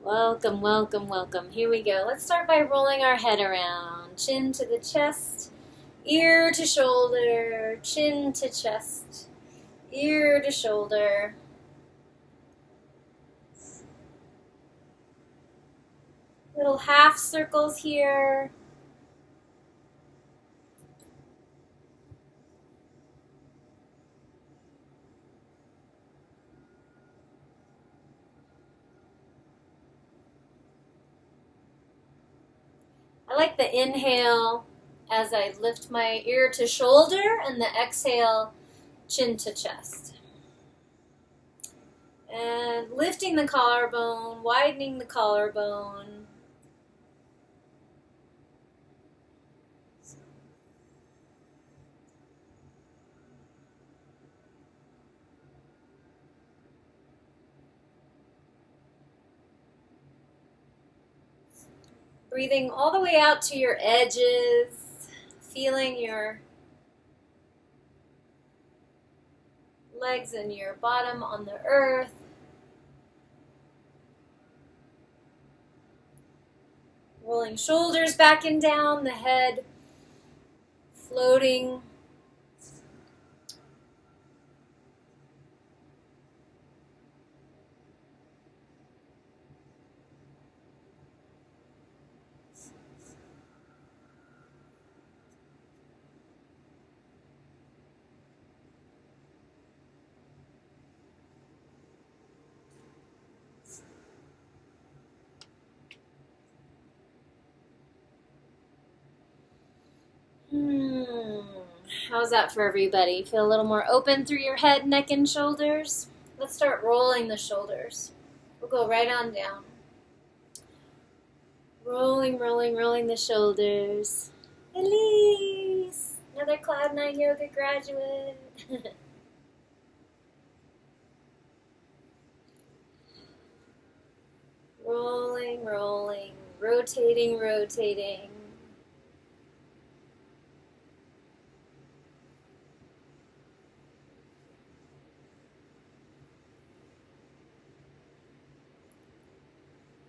Welcome, welcome, welcome. Here we go. Let's start by rolling our head around. Chin to the chest, ear to shoulder, chin to chest, ear to shoulder. Little half circles here. I like the inhale as I lift my ear to shoulder and the exhale, chin to chest. And lifting the collarbone, widening the collarbone. Breathing all the way out to your edges, feeling your legs and your bottom on the earth. Rolling shoulders back and down, the head floating. How's that for everybody? Feel a little more open through your head, neck, and shoulders? Let's start rolling the shoulders. We'll go right on down. Rolling, rolling, rolling the shoulders. Elise! Another Cloud9 Yoga graduate. Rolling, rolling, rotating, rotating.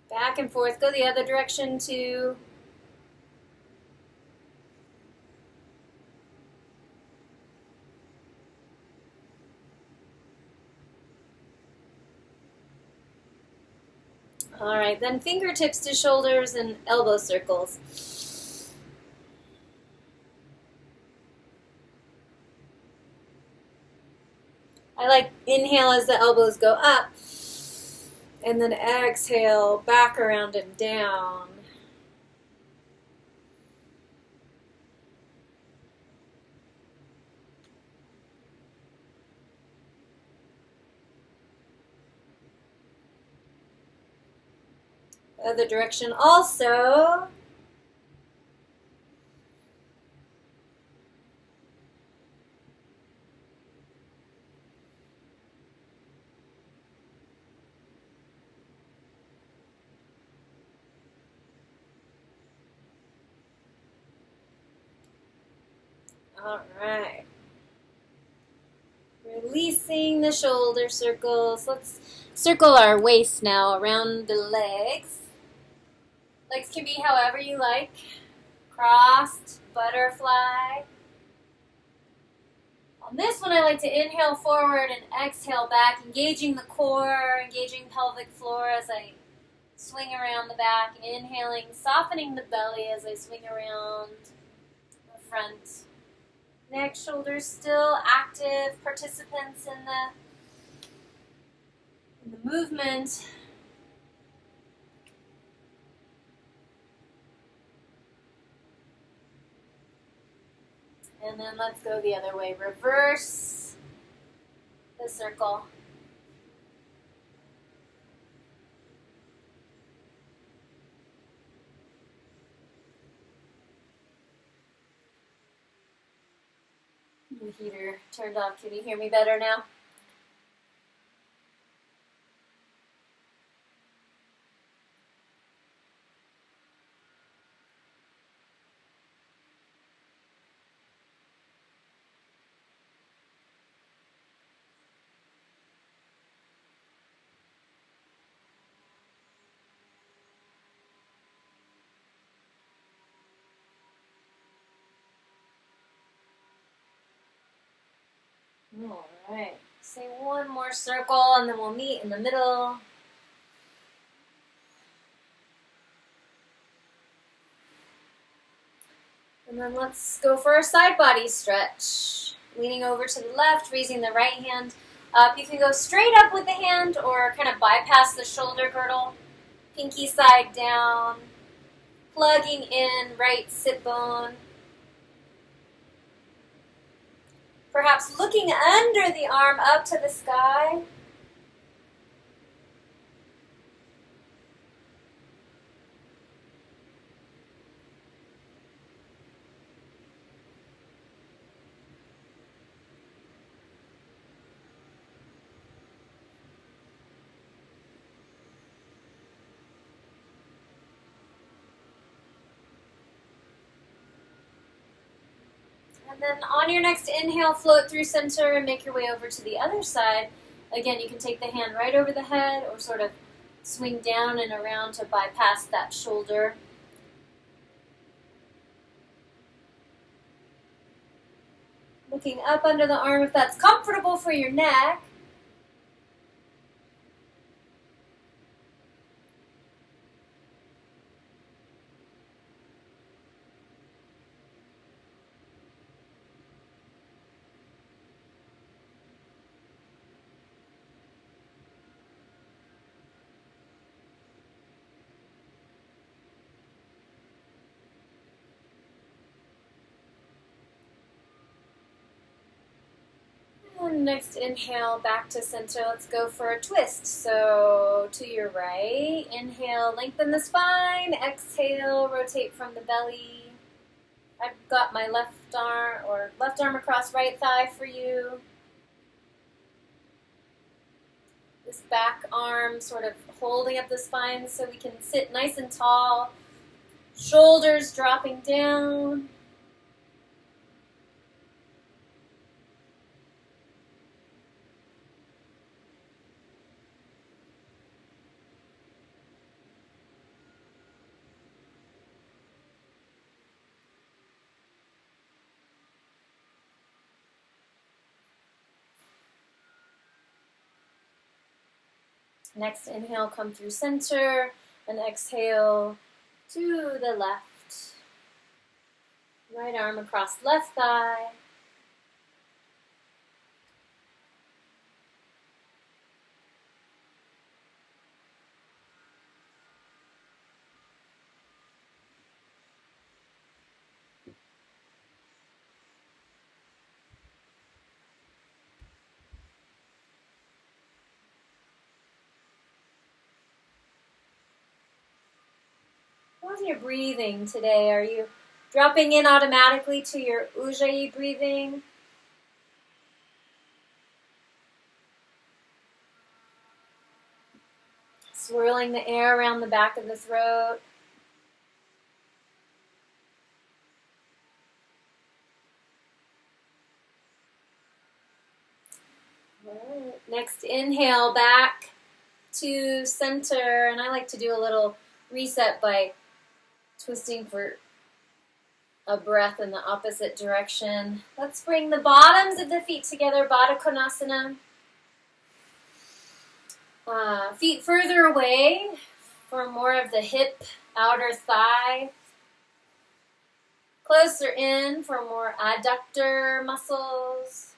Back and forth. Go the other direction too. All right, then fingertips to shoulders and elbow circles. I like inhale as the elbows go up, and then exhale back around and down. Other direction also. All right. Releasing the shoulder circles. Let's circle our waist now around the legs. Legs can be however you like. Crossed, butterfly. On this one, I like to inhale forward and exhale back, engaging the core, engaging pelvic floor as I swing around the back. Inhaling, softening the belly as I swing around the front. Neck, shoulders still active participants in the movement. And then let's go the other way. Reverse the circle. The heater turned off. Can you hear me better now? Say one more circle and then we'll meet in the middle. And then let's go for a side body stretch. Leaning over to the left, raising the right hand up. You can go straight up with the hand or kind of bypass the shoulder girdle. Pinky side down. Plugging in right sit bone. Perhaps looking under the arm up to the sky. And then on your next inhale, float through center and make your way over to the other side. Again, you can take the hand right over the head or sort of swing down and around to bypass that shoulder. Looking up under the arm if that's comfortable for your neck. And next inhale, back to center. Let's go for a twist. So to your right, inhale, lengthen the spine. Exhale, rotate from the belly. I've got my left arm across right thigh for you. This back arm sort of holding up the spine so we can sit nice and tall. Shoulders dropping down. Next inhale, come through center, and exhale to the left. Right arm across left thigh. How's your breathing today? Are you dropping in automatically to your Ujjayi breathing? Swirling the air around the back of the throat. Right. Next inhale, back to center. And I like to do a little reset by twisting for a breath in the opposite direction. Let's bring the bottoms of the feet together, Baddha Konasana. Feet further away for more of the hip, outer thigh. Closer in for more adductor muscles.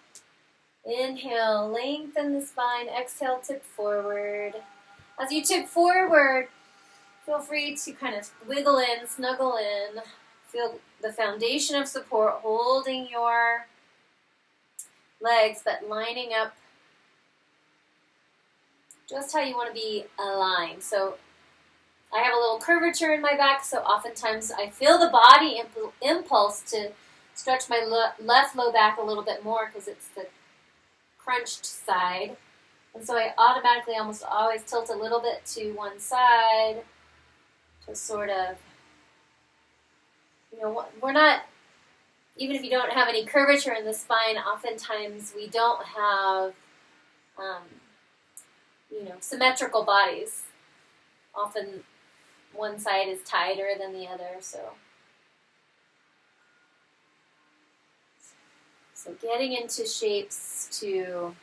Inhale, lengthen the spine. Exhale, tip forward. As you tip forward, feel free to kind of wiggle in, snuggle in. Feel the foundation of support holding your legs, but lining up just how you want to be aligned. So I have a little curvature in my back, so oftentimes I feel the body impulse to stretch my left low back a little bit more because it's the crunched side. And so I automatically almost always tilt a little bit to one side to sort of, we're not, even if you don't have any curvature in the spine, oftentimes we don't have, symmetrical bodies. Often one side is tighter than the other, so getting into shapes to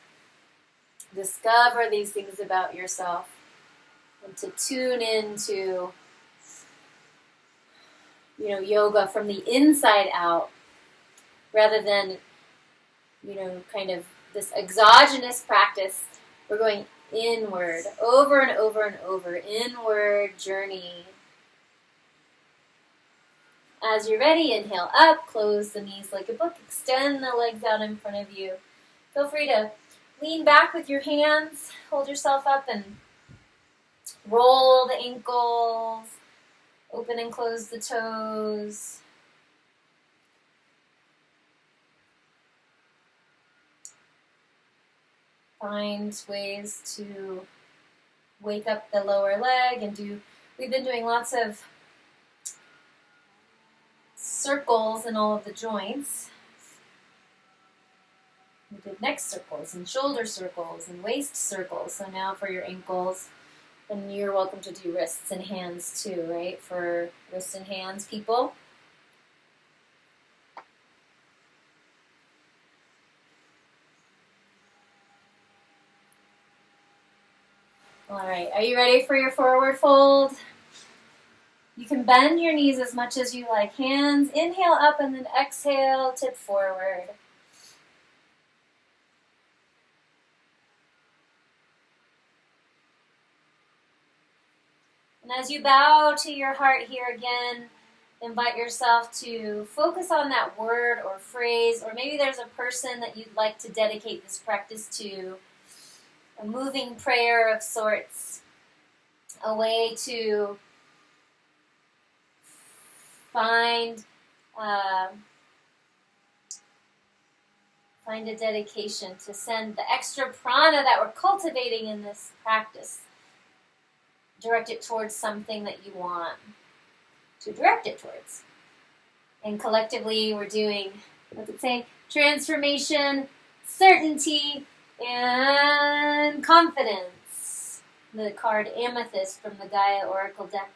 discover these things about yourself and to tune into, yoga from the inside out rather than, kind of this exogenous practice. We're going inward, over and over and over, inward journey. As you're ready, inhale up, close the knees like a book, extend the legs out in front of you. Feel free to lean back with your hands, hold yourself up and roll the ankles, open and close the toes. Find ways to wake up the lower leg and we've been doing lots of circles in all of the joints. We did neck circles and shoulder circles and waist circles. So now for your ankles, and you're welcome to do wrists and hands too, right? For wrists and hands people. All right, are you ready for your forward fold? You can bend your knees as much as you like. Hands, inhale up and then exhale, tip forward. And as you bow to your heart here again, invite yourself to focus on that word or phrase, or maybe there's a person that you'd like to dedicate this practice to. A moving prayer of sorts, a way to find a dedication, to send the extra prana that we're cultivating in this practice. Direct it towards something that you want to direct it towards. And collectively we're doing, what's it say? Transformation, certainty, and confidence. The card Amethyst from the Gaia Oracle deck.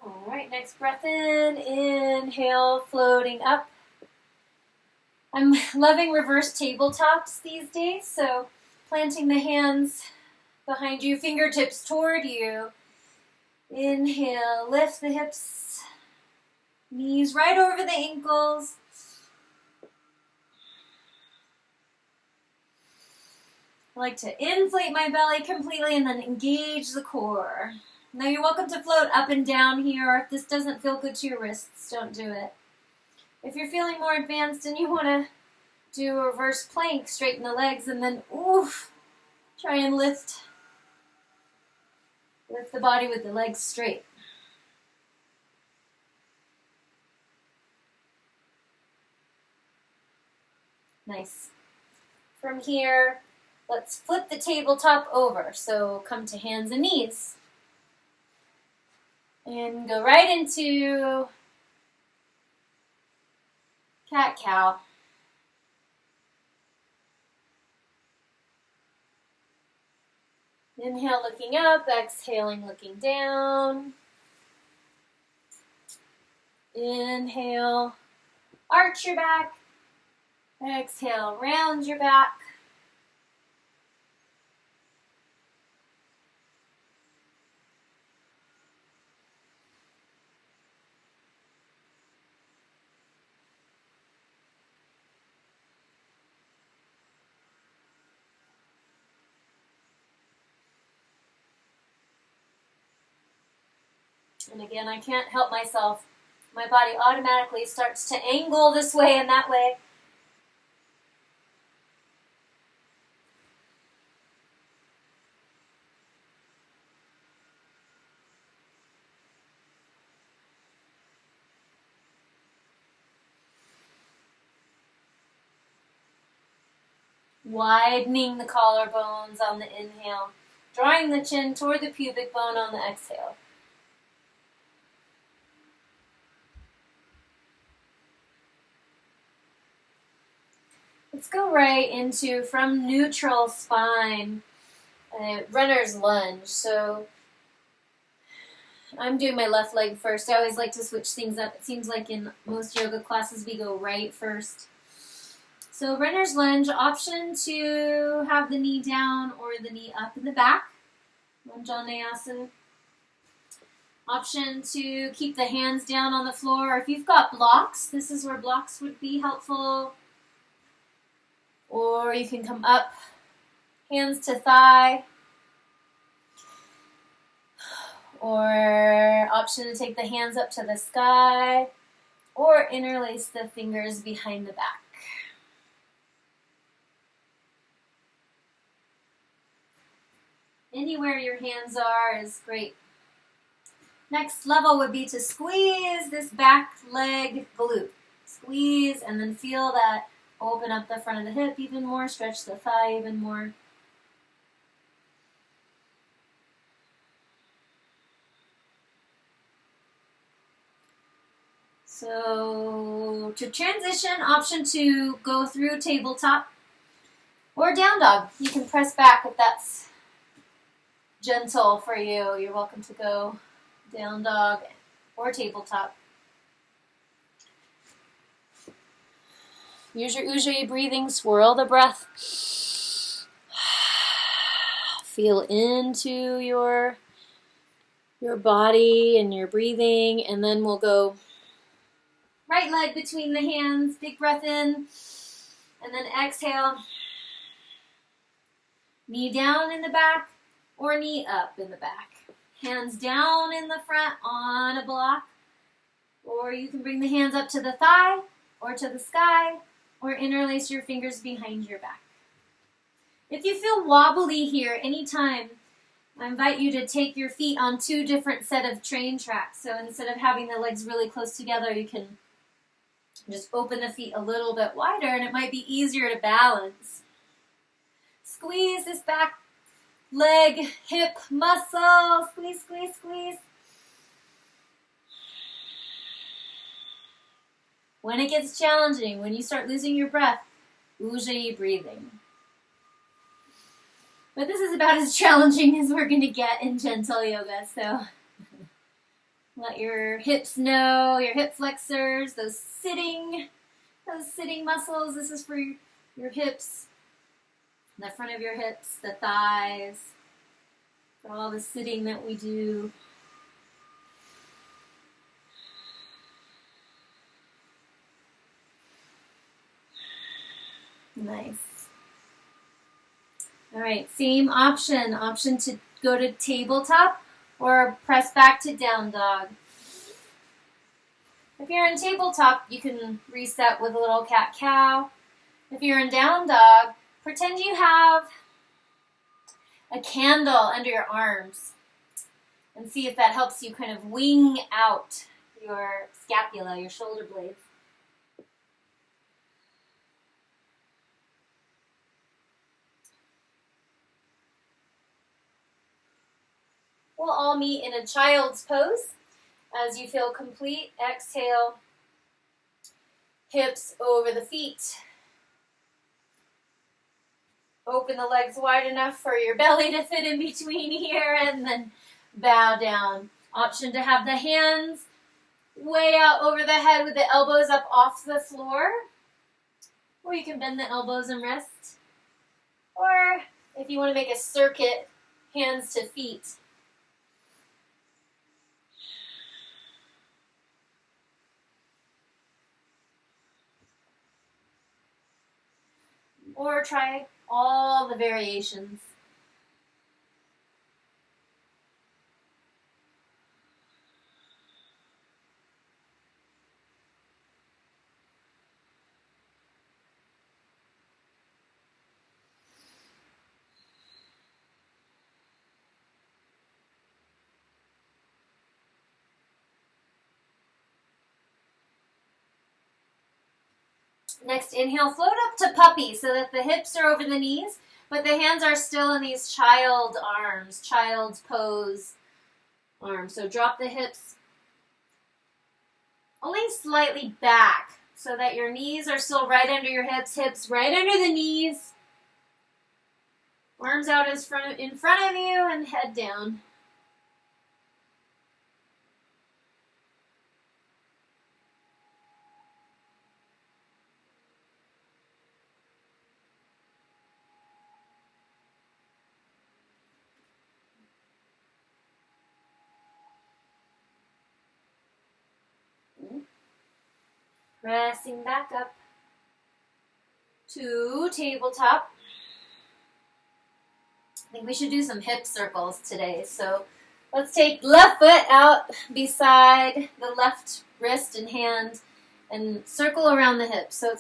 All right, next breath in. Inhale, floating up. I'm loving reverse tabletops these days, so planting the hands behind you, fingertips toward you. Inhale, lift the hips, knees right over the ankles. I like to inflate my belly completely and then engage the core. Now you're welcome to float up and down here. If this doesn't feel good to your wrists, don't do it. If you're feeling more advanced and you want to do a reverse plank, straighten the legs and then, try and lift the body with the legs straight. Nice. From here, let's flip the tabletop over. So come to hands and knees. And go right into cat-cow. Inhale, looking up. Exhaling, looking down. Inhale, arch your back. Exhale, round your back. And again, I can't help myself. My body automatically starts to angle this way and that way. Widening the collarbones on the inhale, drawing the chin toward the pubic bone on the exhale. Let's go right into, from neutral spine, runner's lunge. So I'm doing my left leg first. I always like to switch things up. It seems like in most yoga classes we go right first. So runner's lunge, option to have the knee down or the knee up in the back. Manjanayasana. Option to keep the hands down on the floor. If you've got blocks, this is where blocks would be helpful. Or you can come up, hands to thigh. Or option to take the hands up to the sky. Or interlace the fingers behind the back. Anywhere your hands are is great. Next level would be to squeeze this back leg glute. Squeeze and then feel that open up the front of the hip even more, stretch the thigh even more. So to transition, option to go through tabletop or down dog. You can press back if that's gentle for you. You're welcome to go down dog or tabletop. Use your Ujjayi breathing, swirl the breath. Feel into your body and your breathing, and then we'll go right leg between the hands, big breath in, and then exhale. Knee down in the back or knee up in the back. Hands down in the front on a block, or you can bring the hands up to the thigh or to the sky, or interlace your fingers behind your back. If you feel wobbly here anytime, I invite you to take your feet on two different set of train tracks. So instead of having the legs really close together, you can just open the feet a little bit wider, and it might be easier to balance. Squeeze this back leg, hip muscle. Squeeze, squeeze, squeeze. When it gets challenging, when you start losing your breath, Ujjayi breathing. But this is about as challenging as we're going to get in gentle yoga, so let your hips know, your hip flexors, those sitting muscles. This is for your hips, the front of your hips, the thighs, for all the sitting that we do. Nice. All right, same option to go to tabletop or press back to down dog. If you're in tabletop, you can reset with a little cat-cow. If you're in down dog, pretend you have a candle under your arms and see if that helps you kind of wing out your scapula, your shoulder blades. We'll all meet in a child's pose. As you feel complete, exhale, hips over the feet. Open the legs wide enough for your belly to fit in between here, and then bow down. Option to have the hands way out over the head with the elbows up off the floor. Or you can bend the elbows and rest. Or if you want to make a circuit, hands to feet. Or try all the variations. Next, inhale, float up to puppy so that the hips are over the knees, but the hands are still in these child arms, child's pose arms. So drop the hips only slightly back so that your knees are still right under your hips, hips right under the knees. Arms out in front of you and head down. Pressing back up to tabletop. I think we should do some hip circles today. So let's take left foot out beside the left wrist and hand and circle around the hips. So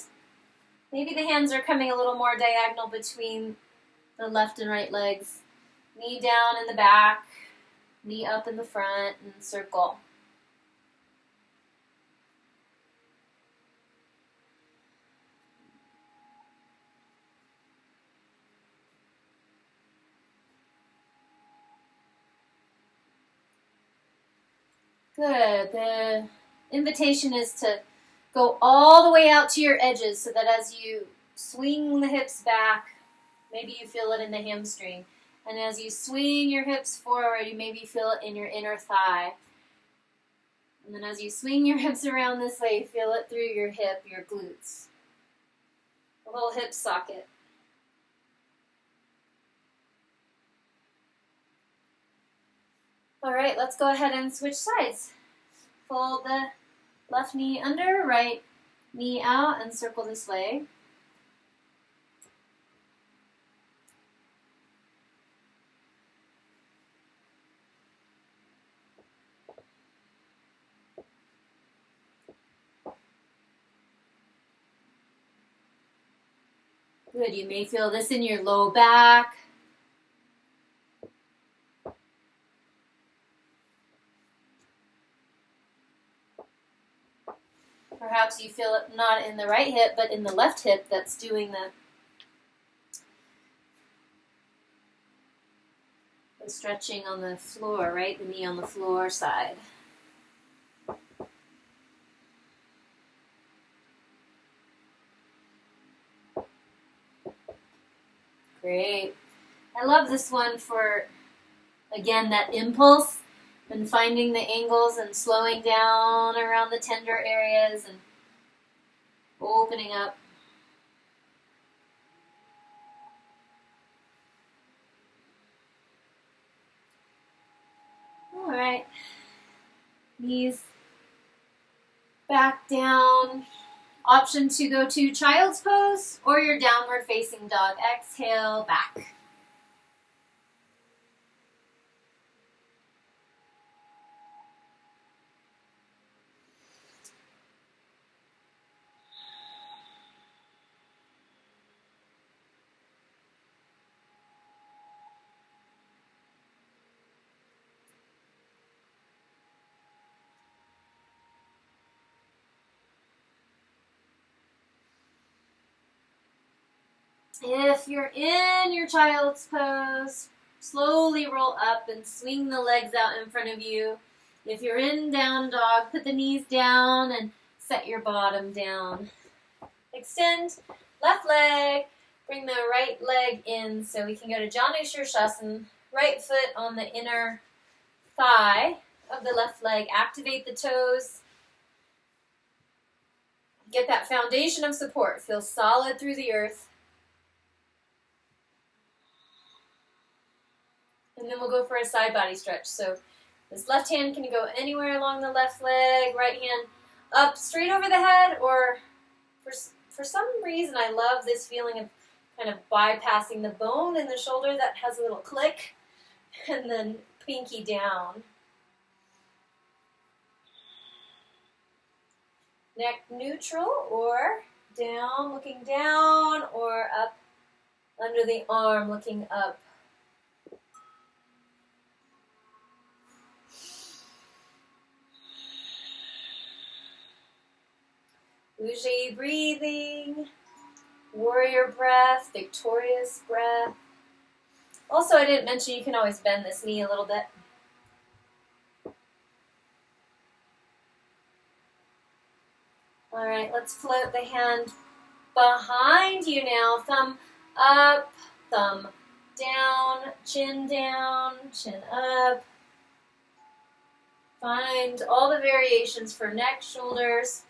maybe the hands are coming a little more diagonal between the left and right legs. Knee down in the back, knee up in the front, and circle. Good. The invitation is to go all the way out to your edges so that as you swing the hips back, maybe you feel it in the hamstring. And as you swing your hips forward, you maybe feel it in your inner thigh. And then as you swing your hips around this way, feel it through your hip, your glutes. A little hip socket. All right, let's go ahead and switch sides. Fold the left knee under, right knee out, and circle this way. Good, you may feel this in your low back. Perhaps you feel it not in the right hip, but in the left hip that's doing the stretching on the floor, right? The knee on the floor side. Great. I love this one for, again, that impulse. And finding the angles and slowing down around the tender areas and opening up. All right. Knees back down. Option to go to child's pose or your downward facing dog. Exhale, back. If you're in your child's pose, slowly roll up and swing the legs out in front of you. If you're in down dog, put the knees down and set your bottom down. Extend left leg, bring the right leg in so we can go to Janu Shirshasana. Right foot on the inner thigh of the left leg. Activate the toes. Get that foundation of support. Feel solid through the earth. And then we'll go for a side body stretch. So this left hand can go anywhere along the left leg, right hand up straight over the head, or for some reason I love this feeling of kind of bypassing the bone in the shoulder that has a little click, and then pinky down. Neck neutral or down, looking down, or up under the arm, looking up. Ujjayi breathing, warrior breath, victorious breath. Also, I didn't mention you can always bend this knee a little bit. All right, let's float the hand behind you now. Thumb up, thumb down, chin up. Find all the variations for neck, shoulders.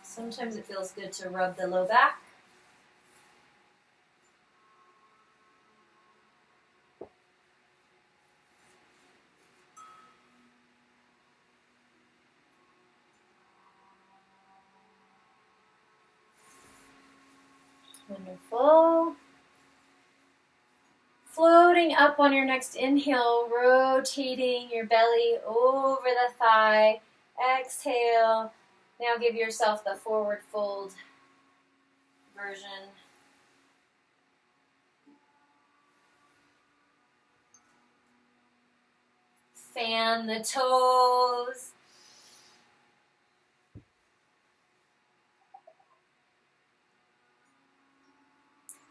Sometimes it feels good to rub the low back. Wonderful. Floating up on your next inhale, rotating your belly over the thigh. Exhale. Now give yourself the forward fold version. Fan the toes.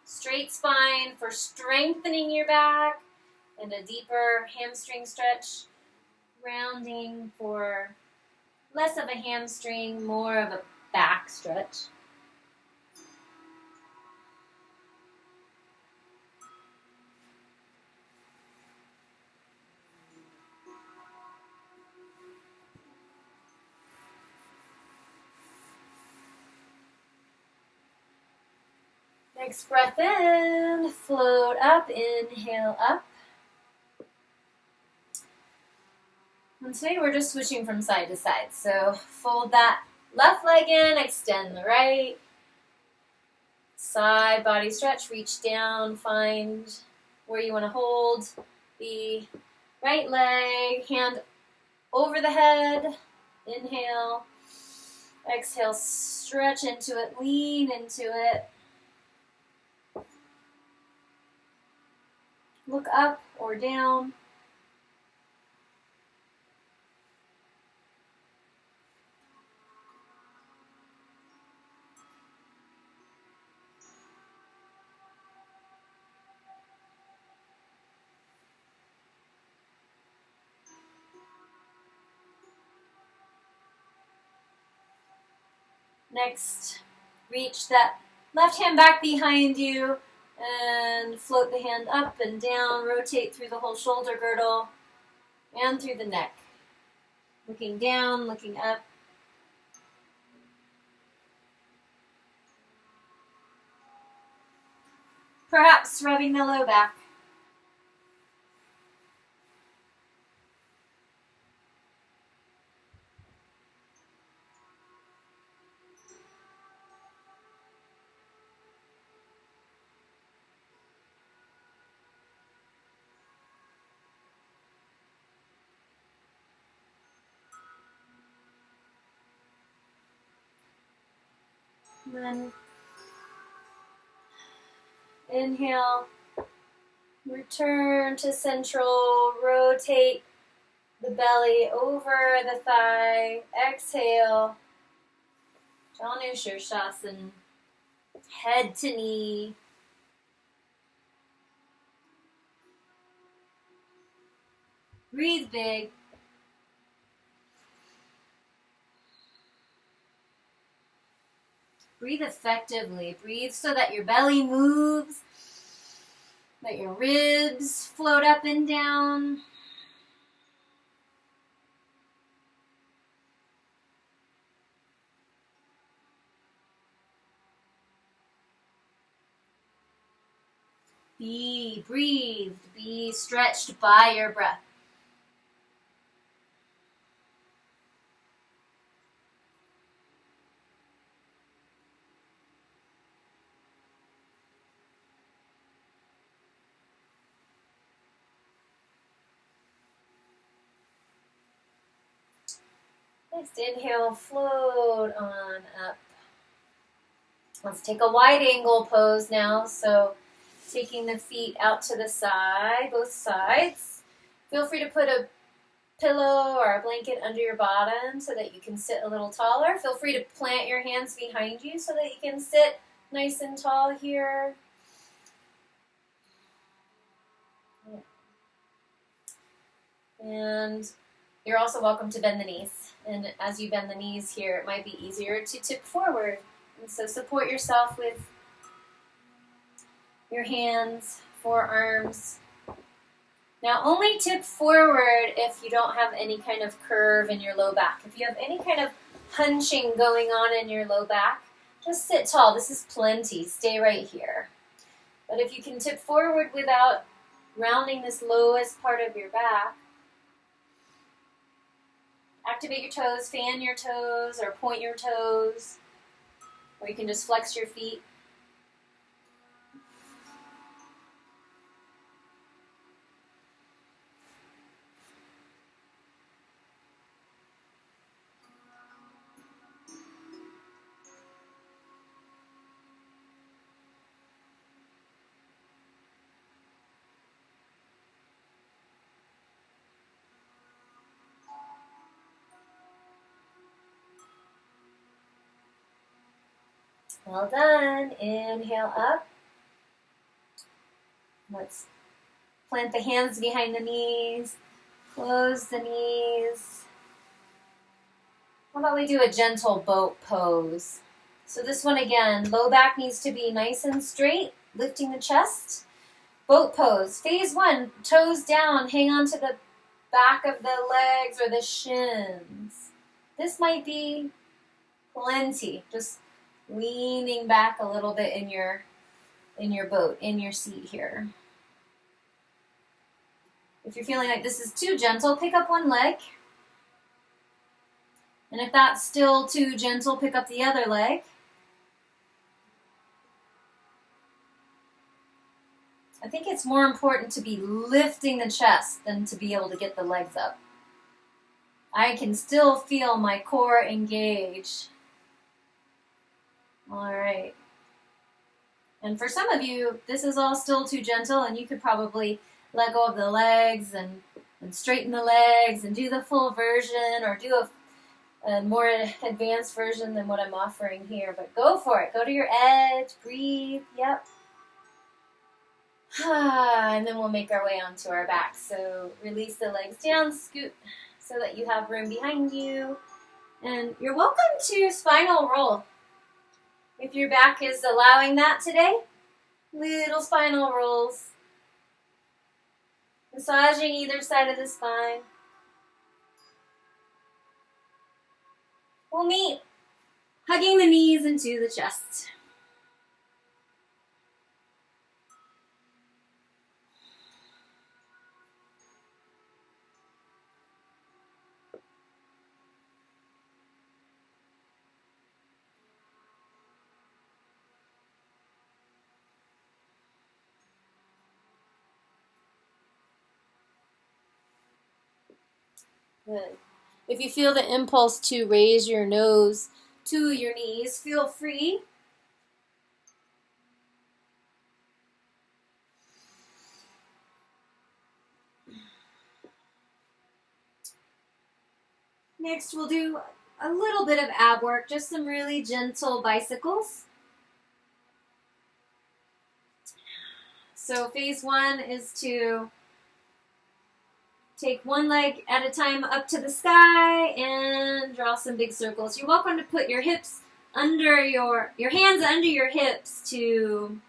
Straight spine for strengthening your back and a deeper hamstring stretch. Rounding for less of a hamstring, more of a back stretch. Next breath in, float up, inhale up. And today we're just switching from side to side. So fold that left leg in, extend the right. Side body stretch, reach down, find where you want to hold the right leg, hand over the head. Inhale, exhale, stretch into it, lean into it. Look up or down. Next, reach that left hand back behind you and float the hand up and down. Rotate through the whole shoulder girdle and through the neck. Looking down, looking up. Perhaps rubbing the low back. And then inhale, return to central, rotate the belly over the thigh. Exhale, Janu Shirshasana, head to knee. Breathe big. Breathe effectively. Breathe so that your belly moves, that your ribs float up and down. Be breathed. Be stretched by your breath. Next inhale, float on up. Let's take a wide angle pose now. So taking the feet out to the side, both sides. Feel free to put a pillow or a blanket under your bottom so that you can sit a little taller. Feel free to plant your hands behind you so that you can sit nice and tall here. And you're also welcome to bend the knees. And as you bend the knees here, it might be easier to tip forward. And so support yourself with your hands, forearms. Now only tip forward if you don't have any kind of curve in your low back. If you have any kind of hunching going on in your low back, just sit tall. This is plenty. Stay right here. But if you can tip forward without rounding this lowest part of your back, activate your toes, fan your toes, or point your toes, or you can just flex your feet. Well done. Inhale up. Let's plant the hands behind the knees. Close the knees. How about we do a gentle boat pose? So this one again, low back needs to be nice and straight, lifting the chest. Boat pose. Phase 1, toes down, hang on to the back of the legs or the shins. This might be plenty. Just leaning back a little bit in your boat, in your seat here. If you're feeling like this is too gentle, pick up one leg. And if that's still too gentle, pick up the other leg. I think it's more important to be lifting the chest than to be able to get the legs up. I can still feel my core engage. All right. And for some of you, this is all still too gentle, and you could probably let go of the legs and straighten the legs and do the full version, or do a more advanced version than what I'm offering here. But go for it. Go to your edge. Breathe. Yep. And then we'll make our way onto our back. So release the legs down, scoot so that you have room behind you. And you're welcome to spinal roll. If your back is allowing that today, little spinal rolls. Massaging either side of the spine. We'll meet hugging the knees into the chest. Good. If you feel the impulse to raise your nose to your knees, feel free. Next, we'll do a little bit of ab work, just some really gentle bicycles. So phase 1 is to take one leg at a time up to the sky and draw some big circles. You're welcome to put your hips under your hands under your hips to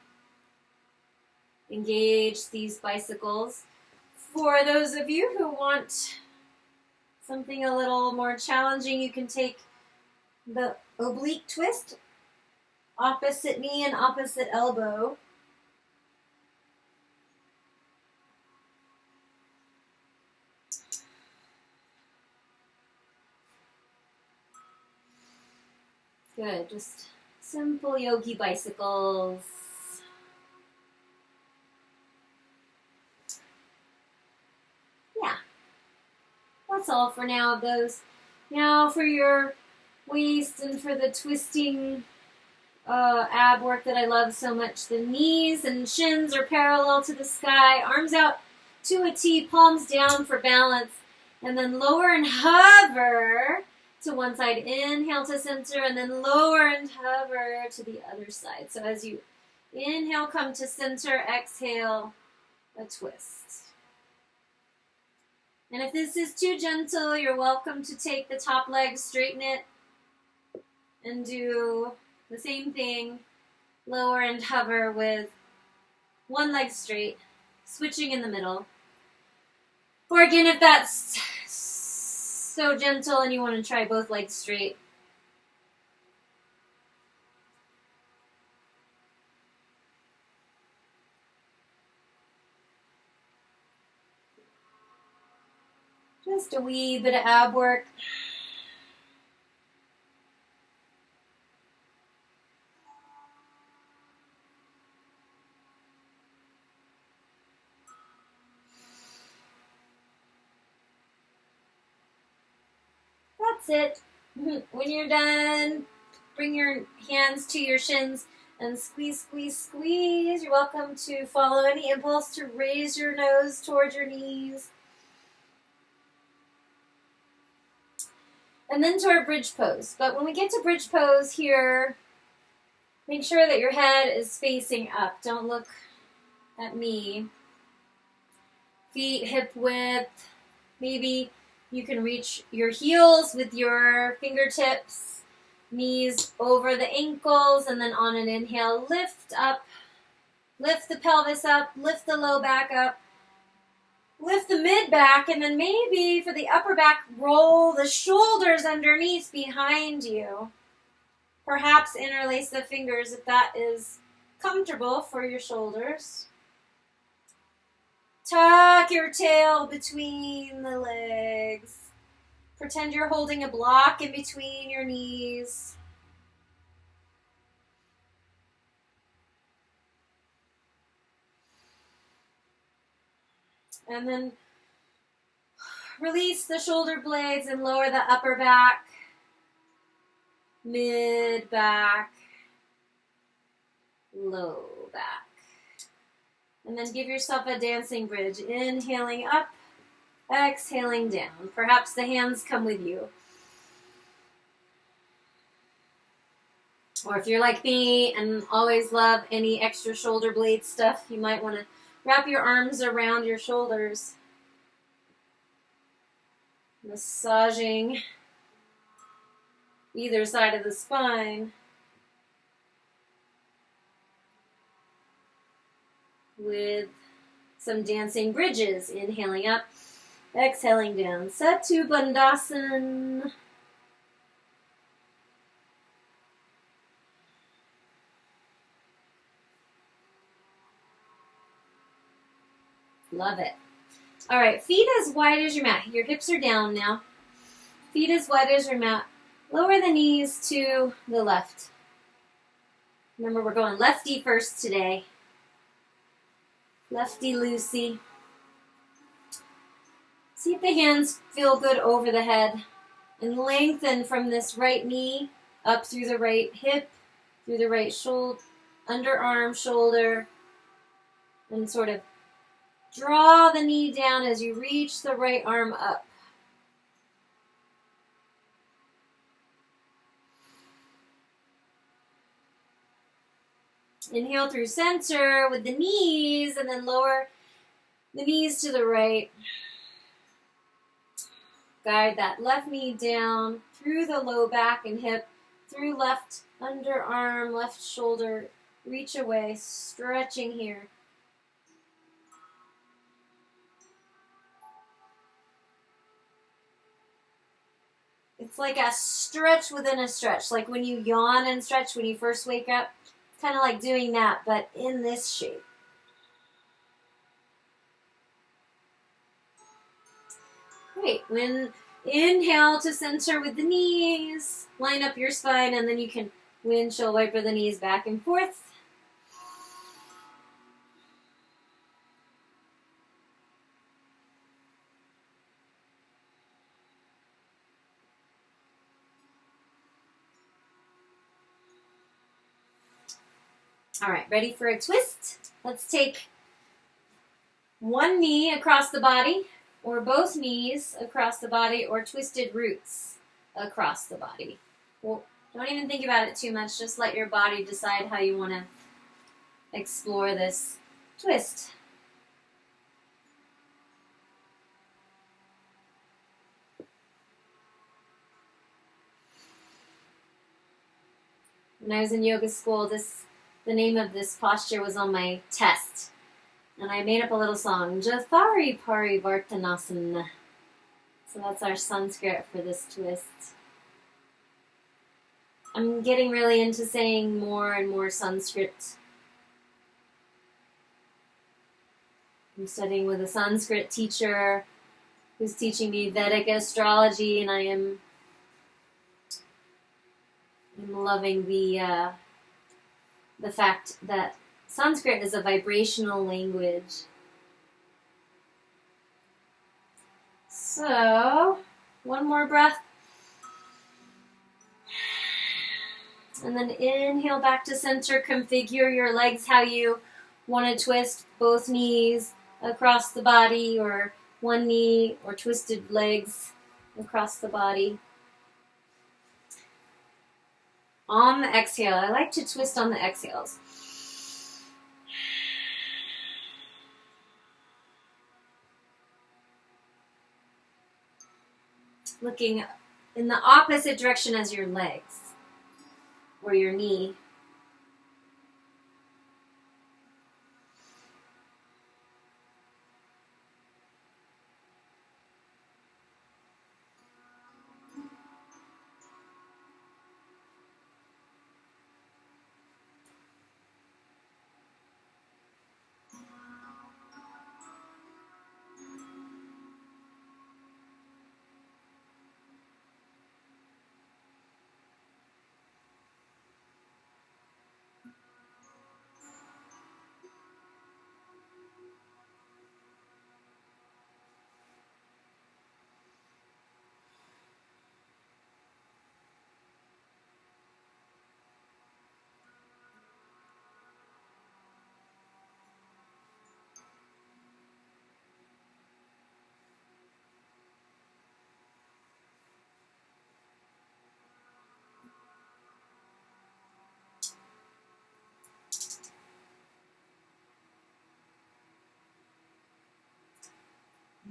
engage these bicycles. For those of you who want something a little more challenging, you can take the oblique twist, opposite knee and opposite elbow. Good, just simple yogi bicycles. Yeah, that's all for now of those. Now for your waist and for the twisting ab work that I love so much, the knees and shins are parallel to the sky, arms out to a T, palms down for balance, and then lower and hover to one side. Inhale to center, and then lower and hover to the other side. So as you inhale, come to center, exhale, a twist. And if this is too gentle, you're welcome to take the top leg, straighten it, and do the same thing. Lower and hover with one leg straight, switching in the middle. Or again, if that's so gentle and you want to try both legs straight. Just a wee bit of ab work. That's it. When you're done, bring your hands to your shins and squeeze, squeeze, squeeze. You're welcome to follow any impulse to raise your nose towards your knees. And then to our bridge pose. But when we get to bridge pose here, make sure that your head is facing up. Don't look at me. Feet hip width. Maybe you can reach your heels with your fingertips. Knees over the ankles. And then on an inhale, lift up. Lift the pelvis up. Lift the low back up. Lift the mid back, and then maybe for the upper back, roll the shoulders underneath behind you. Perhaps interlace the fingers if that is comfortable for your shoulders. Tuck your tail between the legs. Pretend you're holding a block in between your knees. And then release the shoulder blades and lower the upper back, mid back, low back. And then give yourself a dancing bridge. Inhaling up, exhaling down. Perhaps the hands come with you. Or if you're like me and always love any extra shoulder blade stuff, you might want to wrap your arms around your shoulders, massaging either side of the spine with some dancing bridges. Inhaling up, exhaling down. Setu Bandhasan. Love it. All right, feet as wide as your mat. Your hips are down now. Feet as wide as your mat. Lower the knees to the left. Remember, we're going lefty first today. Lefty loosey. See if the hands feel good over the head. And lengthen from this right knee up through the right hip, through the right shoulder, underarm, shoulder, and sort of draw the knee down as you reach the right arm up. Inhale through center with the knees and then lower the knees to the right. Guide that left knee down through the low back and hip, through left underarm, left shoulder. Reach away, stretching here. It's like a stretch within a stretch. Like when you yawn and stretch when you first wake up. Kind of like doing that, but in this shape. Great. When inhale to center with the knees. Line up your spine, and then you can windshield wiper the knees back and forth. All right, ready for a twist? Let's take one knee across the body, or both knees across the body, or twisted roots across the body. Well, don't even think about it too much. Just let your body decide how you want to explore this twist. When I was in yoga school, the name of this posture was on my test. And I made up a little song, Jathari Parivartanasana. So that's our Sanskrit for this twist. I'm getting really into saying more and more Sanskrit. I'm studying with a Sanskrit teacher who's teaching me Vedic astrology, and I'm loving the fact that Sanskrit is a vibrational language. So, one more breath. And then inhale back to center. Configure your legs how you want to twist, both knees across the body, or one knee, or twisted legs across the body. On the exhale, I like to twist on the exhales. Looking in the opposite direction as your legs or your knee.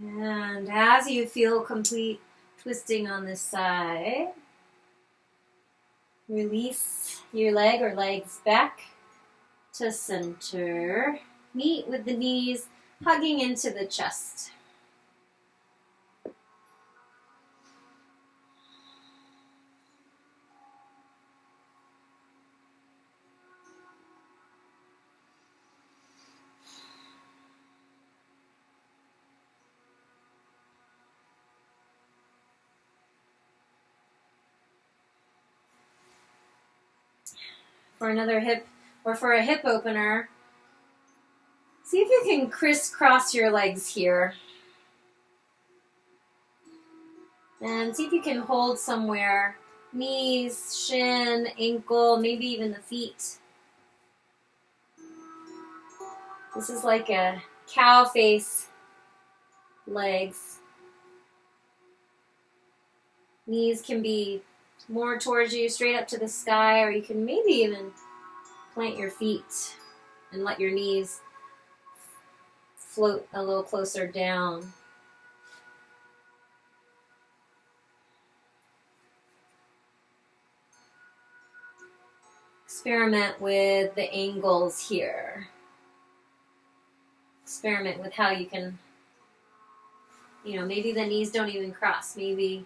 And as you feel complete twisting on this side, release your leg or legs back to center. Meet with the knees hugging into the chest. For another hip, or for a hip opener, see if you can crisscross your legs here. And see if you can hold somewhere. Knees, shin, ankle, maybe even the feet. This is like a cow face legs. Knees can be more towards you, straight up to the sky, or you can maybe even plant your feet and let your knees float a little closer down. Experiment with the angles here. Experiment with how you can, maybe the knees don't even cross. Maybe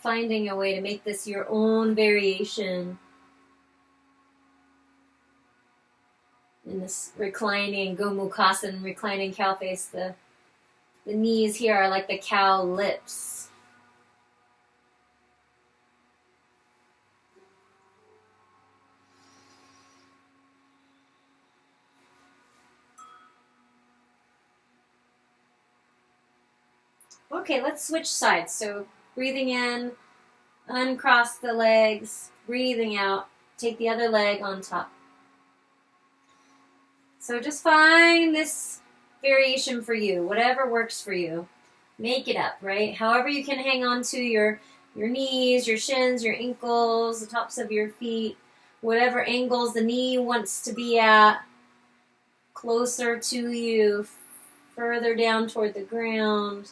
finding a way to make this your own variation in this reclining Gomukhasana, reclining cow face. The knees here are like the cow lips. Okay, let's switch sides. So breathing in, uncross the legs, breathing out, take the other leg on top. So just find this variation for you, whatever works for you. Make it up, right? However you can hang on to your knees, your shins, your ankles, the tops of your feet, whatever angles the knee wants to be at, closer to you, further down toward the ground.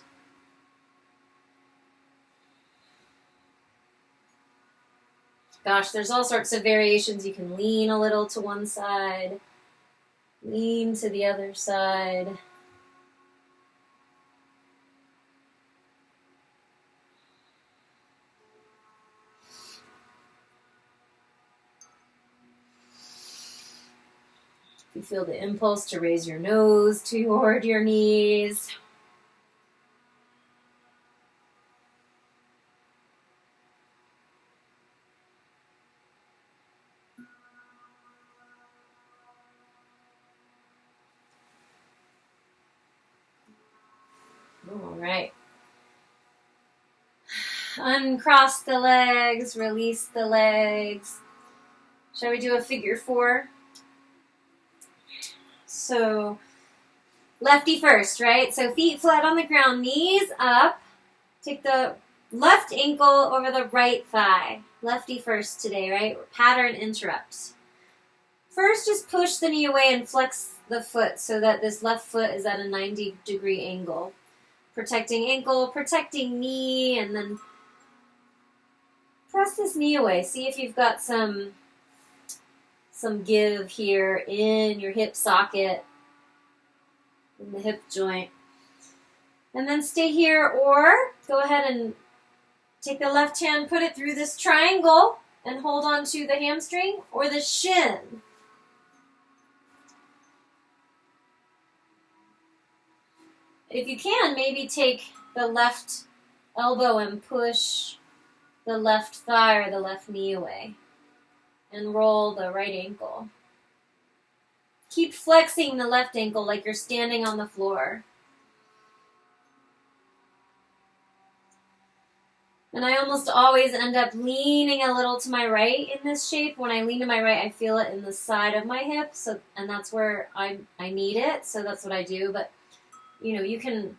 Gosh, there's all sorts of variations. You can lean a little to one side, lean to the other side. You feel the impulse to raise your nose toward your knees. All right. Uncross the legs, release the legs. Shall we do a figure 4? So, lefty first, right? So feet flat on the ground, knees up. Take the left ankle over the right thigh. Lefty first today, right? Pattern interrupts. First, just push the knee away and flex the foot so that this left foot is at a 90-degree angle. Protecting ankle, protecting knee, and then press this knee away. See if you've got some give here in your hip socket, in the hip joint. And then stay here, or go ahead and take the left hand, put it through this triangle, and hold on to the hamstring or the shin. If you can, maybe take the left elbow and push the left thigh or the left knee away. And roll the right ankle. Keep flexing the left ankle like you're standing on the floor. And I almost always end up leaning a little to my right in this shape. When I lean to my right, I feel it in the side of my hip, and that's where I need it, so that's what I do. But, you can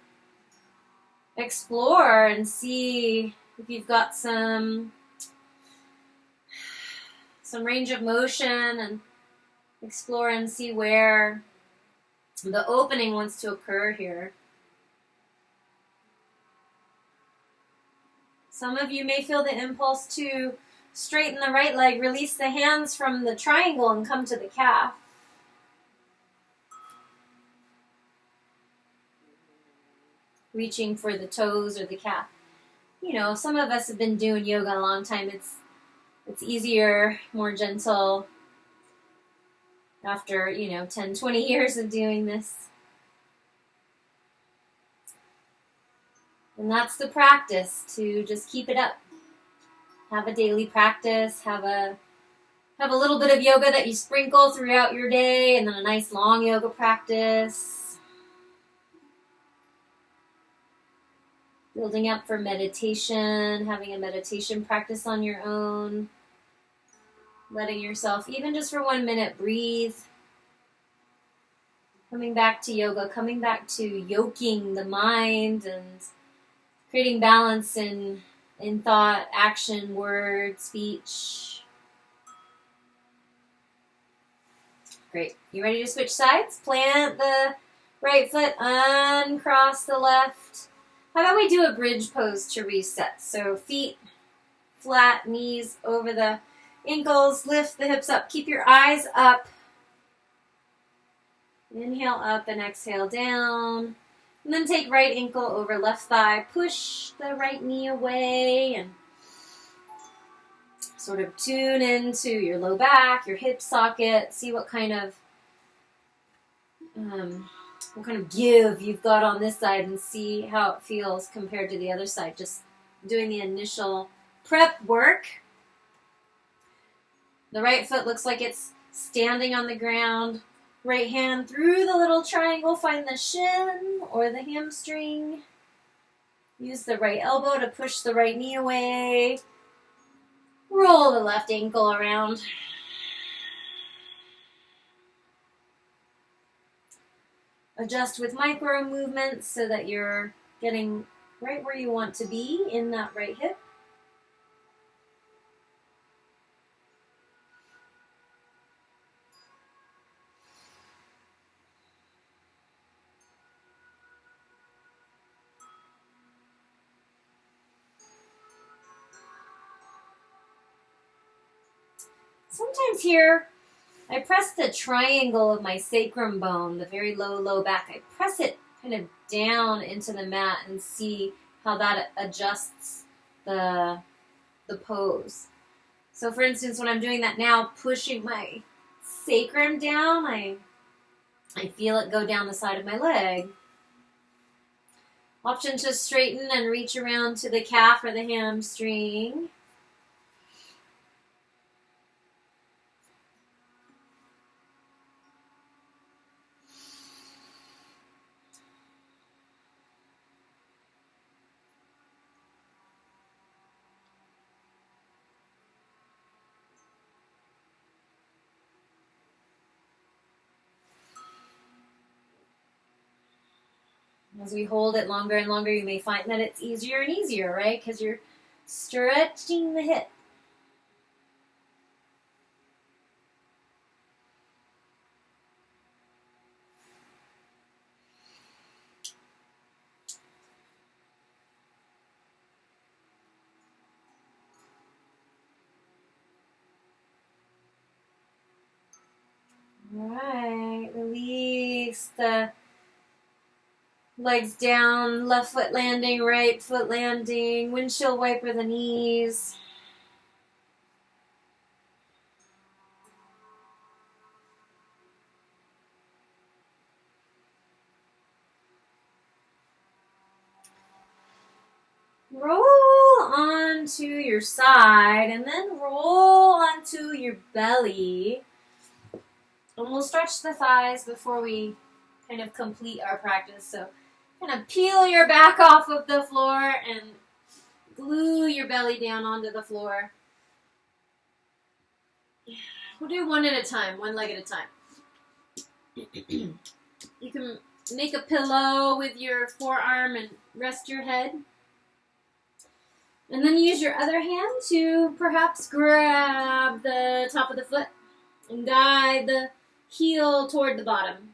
explore and see if you've got some range of motion, and explore and see where the opening wants to occur here. Some of you may feel the impulse to straighten the right leg, release the hands from the triangle and come to the calf. Reaching for the toes or the calf. Some of us have been doing yoga a long time. It's easier, more gentle after, 10, 20 years of doing this. And that's the practice, to just keep it up. Have a daily practice, have a little bit of yoga that you sprinkle throughout your day, and then a nice long yoga practice. Building up for meditation, having a meditation practice on your own. Letting yourself, even just for 1 minute, breathe. Coming back to yoga, coming back to yoking the mind and creating balance in thought, action, word, speech. Great. You ready to switch sides? Plant the right foot, uncross the left. How about we do a bridge pose to reset? So feet flat, knees over the ankles, lift the hips up. Keep your eyes up. Inhale up and exhale down. And then take right ankle over left thigh. Push the right knee away and sort of tune into your low back, your hip socket. See what kind of give you've got on this side and see how it feels compared to the other side. Just doing the initial prep work. The right foot looks like it's standing on the ground. Right hand through the little triangle, find the shin or the hamstring. Use the right elbow to push the right knee away. Roll the left ankle around. Adjust with micro movements so that you're getting right where you want to be in that right hip. sometimes here, I press the triangle of my sacrum bone, the very low back. I press it kind of down into the mat and see how that adjusts the pose. So for instance, when I'm doing that now, pushing my sacrum down, I feel it go down the side of my leg. Option to straighten and reach around to the calf or the hamstring. As we hold it longer and longer, you may find that it's easier and easier, right? Because you're stretching the hip. All right, release the legs down, left foot landing, right foot landing, windshield wiper the knees. Roll onto your side and then roll onto your belly. And we'll stretch the thighs before we kind of complete our practice. So kind of peel your back off of the floor and glue your belly down onto the floor. We'll do one at a time, one leg at a time. You can make a pillow with your forearm and rest your head. And then use your other hand to perhaps grab the top of the foot and guide the heel toward the bottom.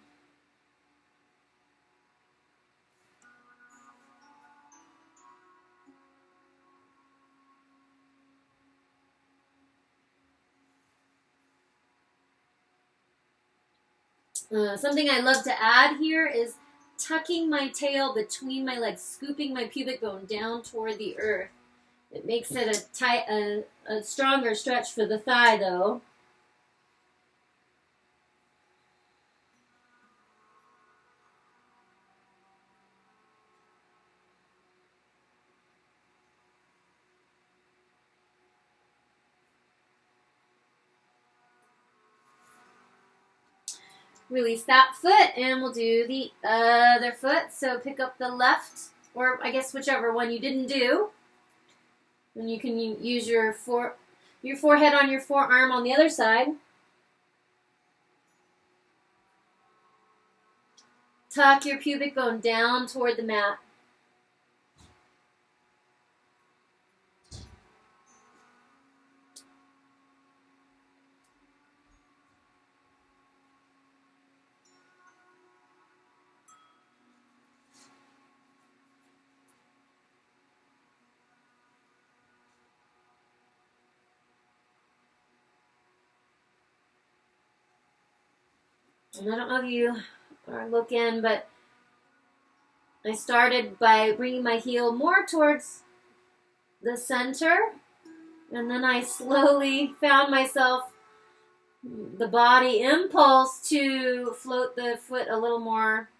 Something I love to add here is tucking my tail between my legs, scooping my pubic bone down toward the earth. It makes it a stronger stretch for the thigh, though. Release that foot, and we'll do the other foot. So pick up the left, or I guess whichever one you didn't do. And you can use your forehead on your forearm on the other side. Tuck your pubic bone down toward the mat. And I don't know if you are looking, but I started by bringing my heel more towards the center, and then I slowly found myself the body impulse to float the foot a little more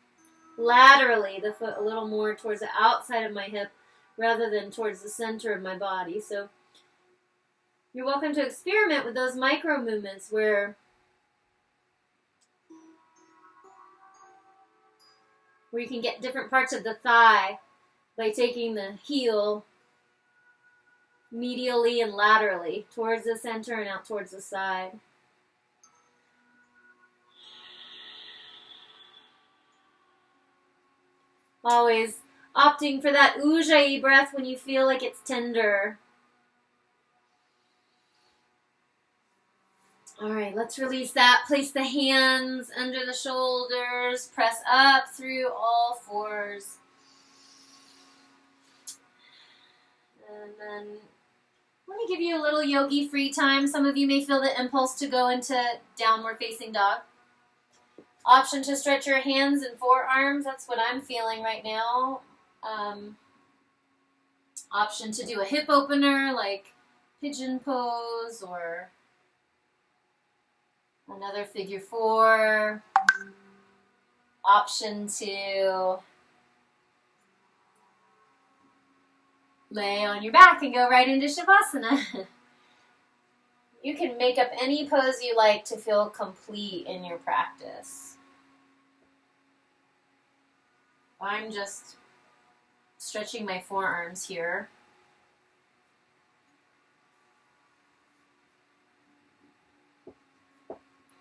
laterally, the foot a little more towards the outside of my hip rather than towards the center of my body. So you're welcome to experiment with those micro movements where you can get different parts of the thigh by taking the heel medially and laterally towards the center and out towards the side. Always opting for that Ujjayi breath when you feel like it's tender. All right, let's release that. Place the hands under the shoulders. Press up through all fours. And then Let me give you a little yogi free time. Some of you may feel the impulse to go into downward facing dog. Option to stretch your hands and forearms. That's what I'm feeling right now. Option to do a hip opener like pigeon pose or another figure four. Option to lay on your back and go right into Shavasana. You can make up any pose you like to feel complete in your practice. I'm just stretching my forearms here.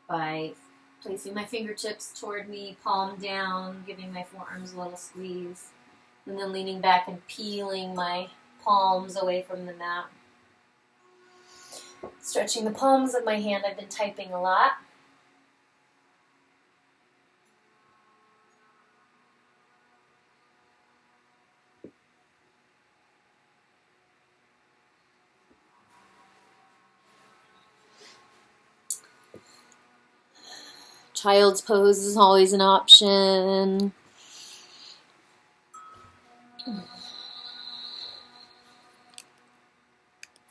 By placing my fingertips toward me, palm down, giving my forearms a little squeeze, and then leaning back and peeling my palms away from the mat. Stretching the palms of my hand. I've been typing a lot. Child's pose is always an option.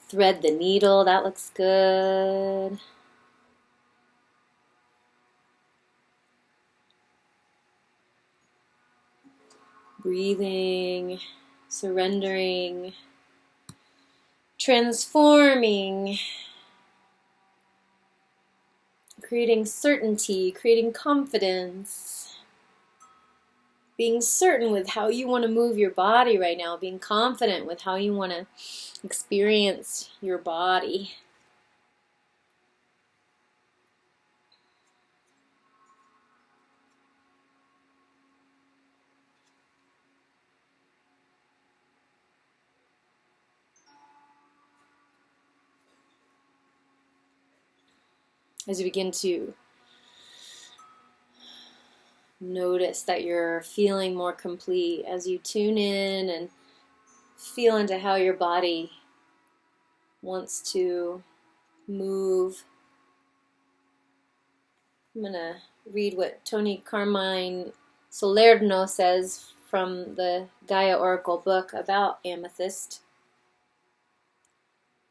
Thread the needle, that looks good. Breathing, surrendering, transforming, creating certainty, creating confidence, being certain with how you want to move your body right now, being confident with how you want to experience your body. As you begin to notice that you're feeling more complete, as you tune in and feel into how your body wants to move. I'm going to read what Tony Carmine Salerno says from the Gaia Oracle book about amethyst,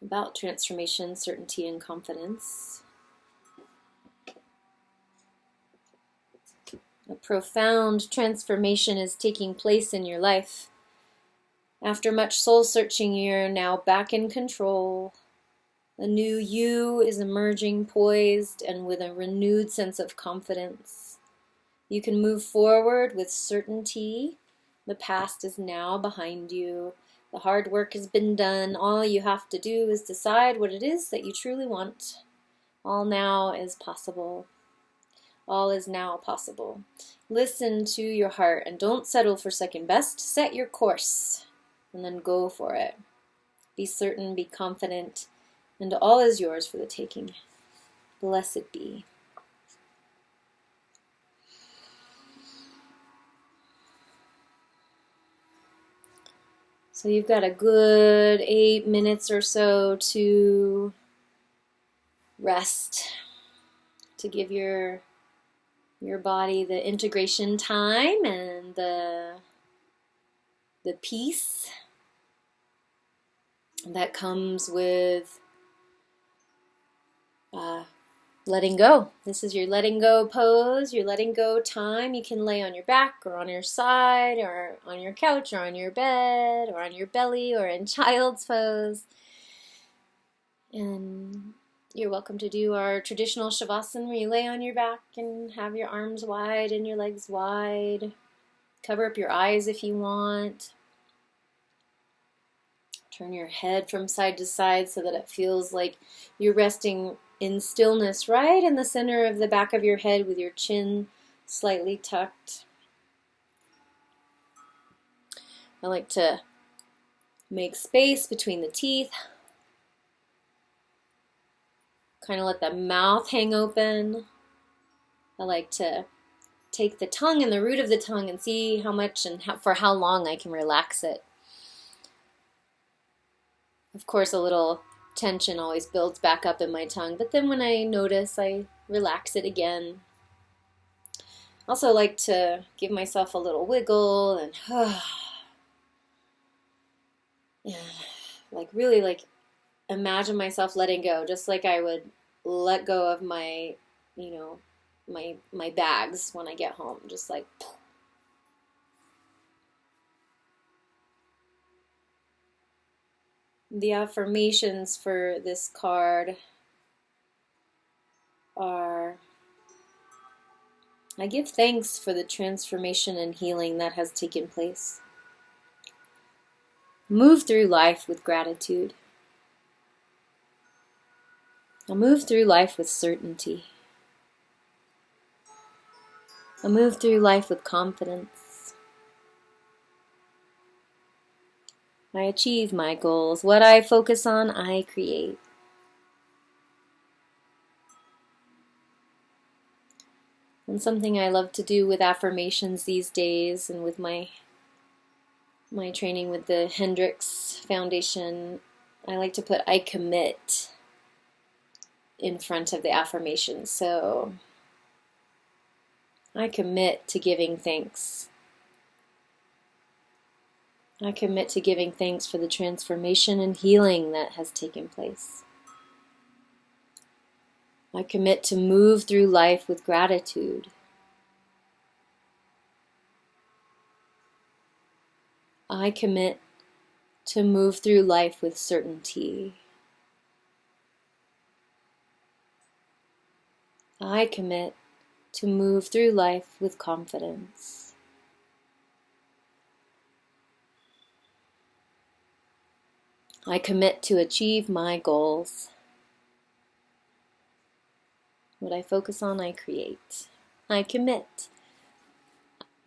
about transformation, certainty, and confidence. A profound transformation is taking place in your life. After much soul-searching, you're now back in control. A new you is emerging, poised and with a renewed sense of confidence. You can move forward with certainty. The past is now behind you. The hard work has been done. All you have to do is decide what it is that you truly want. All now is possible. All is now possible. Listen to your heart and don't settle for second best. Set your course and then go for it. Be certain, be confident, and all is yours for the taking. Blessed be. So you've got a good 8 minutes or so to rest, to give your body the integration time and the peace that comes with letting go. This is your letting go pose, your letting go time. You can lay on your back or on your side or on your couch or on your bed or on your belly or in child's pose. And you're welcome to do our traditional Shavasana where you lay on your back and have your arms wide and your legs wide. Cover up your eyes if you want. Turn your head from side to side so that it feels like you're resting in stillness right in the center of the back of your head with your chin slightly tucked. I like to make space between the teeth. Kind of let the mouth hang open. I like to take the tongue and the root of the tongue and see how much and for how long I can relax it. Of course, a little tension always builds back up in my tongue. But then when I notice, I relax it again. Also like to give myself a little wiggle and like really like imagine myself letting go, just like I would let go of my, my bags when I get home, just like. The affirmations for this card are: I give thanks for the transformation and healing that has taken place. Move through life with gratitude. I move through life with certainty. I move through life with confidence. I achieve my goals. What I focus on, I create. And something I love to do with affirmations these days and with my training with the Hendricks Foundation, I like to put I commit in front of the affirmation. So I commit to giving thanks. I commit to giving thanks for the transformation and healing that has taken place. I commit to move through life with gratitude. I commit to move through life with certainty. I commit to move through life with confidence. I commit to achieve my goals. What I focus on, I create. I commit.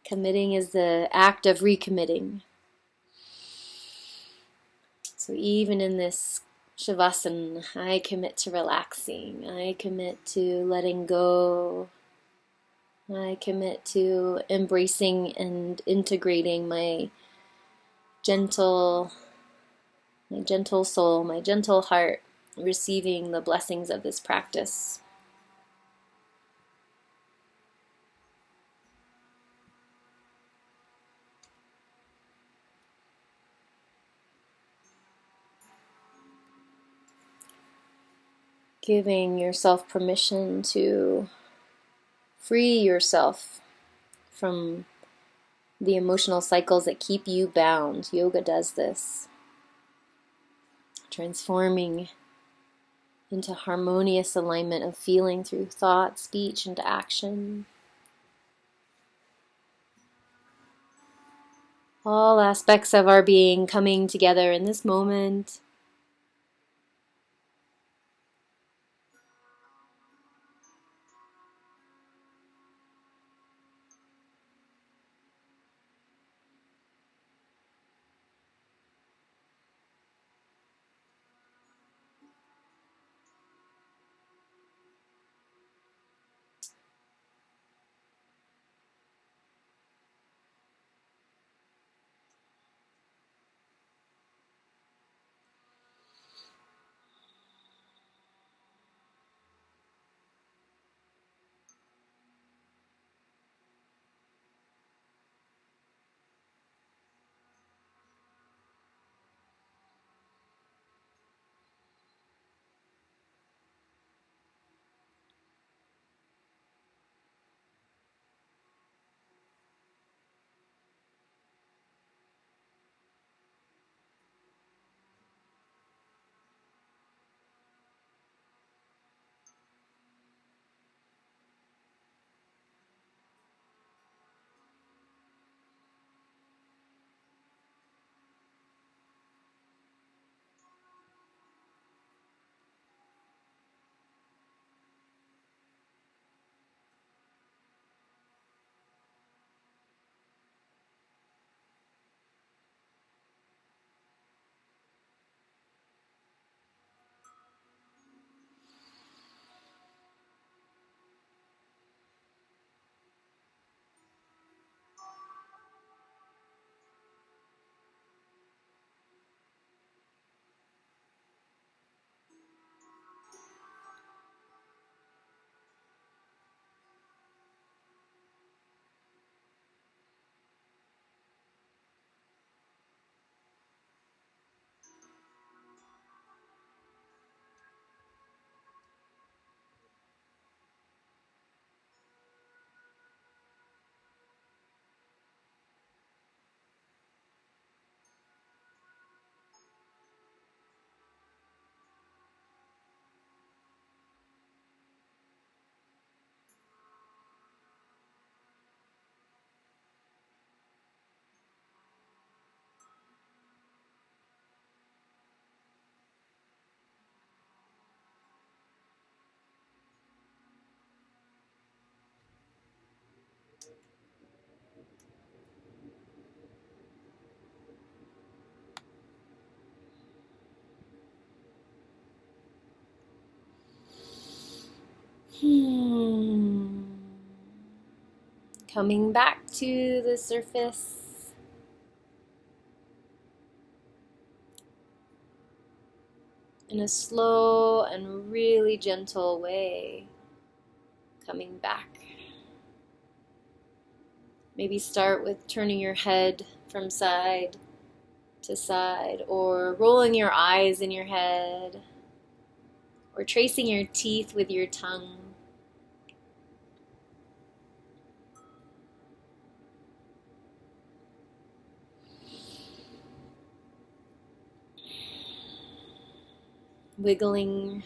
Committing is the act of recommitting. So even in this Shavasana, I commit to relaxing. I commit to letting go. I commit to embracing and integrating my gentle soul, my gentle heart, receiving the blessings of this practice. Giving yourself permission to free yourself from the emotional cycles that keep you bound. Yoga does this. Transforming into harmonious alignment of feeling through thought, speech, and action. All aspects of our being coming together in this moment. Coming back to the surface. In a slow and really gentle way. Coming back. Maybe start with turning your head from side to side, or rolling your eyes in your head, or tracing your teeth with your tongue. Wiggling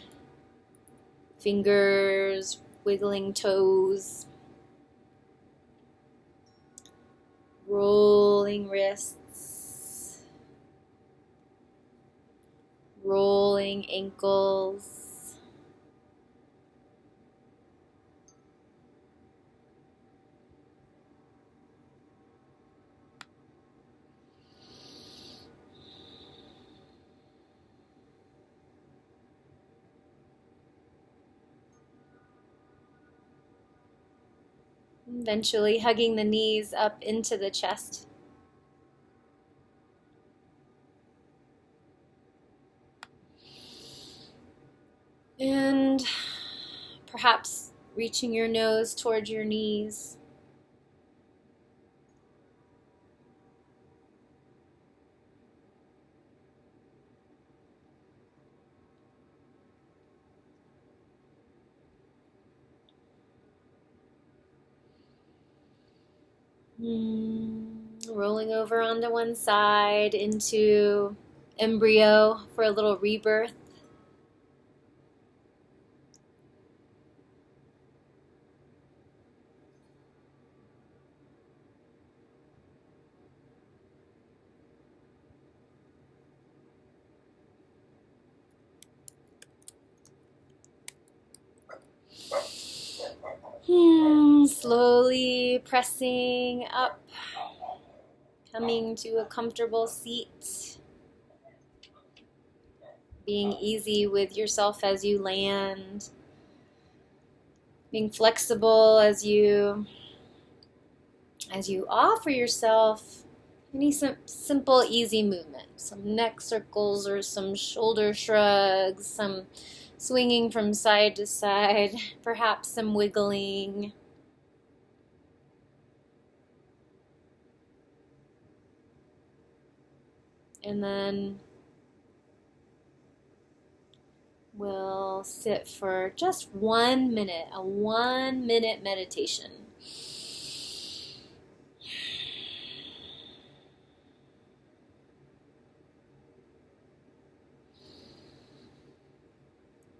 fingers, wiggling toes, rolling wrists, rolling ankles, eventually hugging the knees up into the chest. And perhaps reaching your nose towards your knees. Rolling over onto one side into embryo for a little rebirth. Slowly pressing up, coming to a comfortable seat, being easy with yourself as you land, being flexible as you offer yourself any simple, easy movement, some neck circles or some shoulder shrugs, some swinging from side to side, perhaps some wiggling. And then we'll sit for just 1 minute, a 1-minute meditation.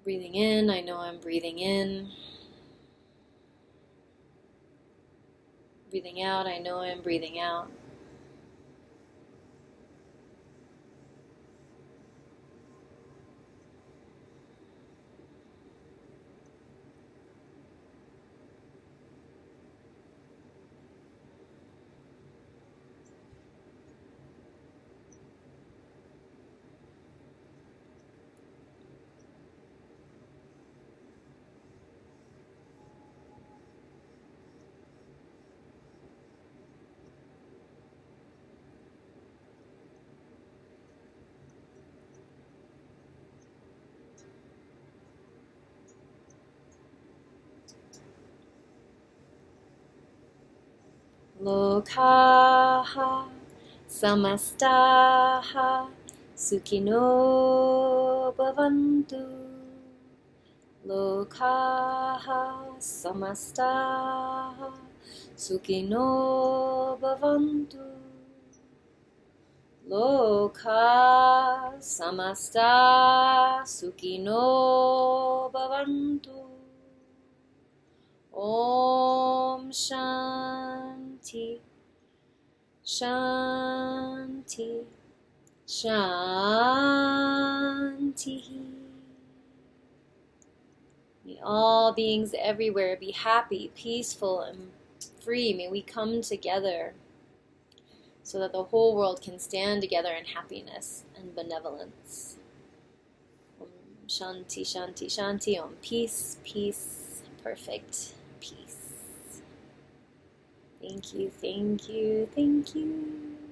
Breathing in, I know I'm breathing in. Breathing out, I know I'm breathing out. Lokaha samastaha sukhino bhavantu. Lokaha samastaha sukhino bhavantu. Loka samasta sukhino bhavantu. Om Shanti, Shanti, Shanti. May all beings everywhere be happy, peaceful, and free. May we come together so that the whole world can stand together in happiness and benevolence. Om Shanti, Shanti, Shanti. Om peace, peace, perfect peace. Thank you, thank you, thank you.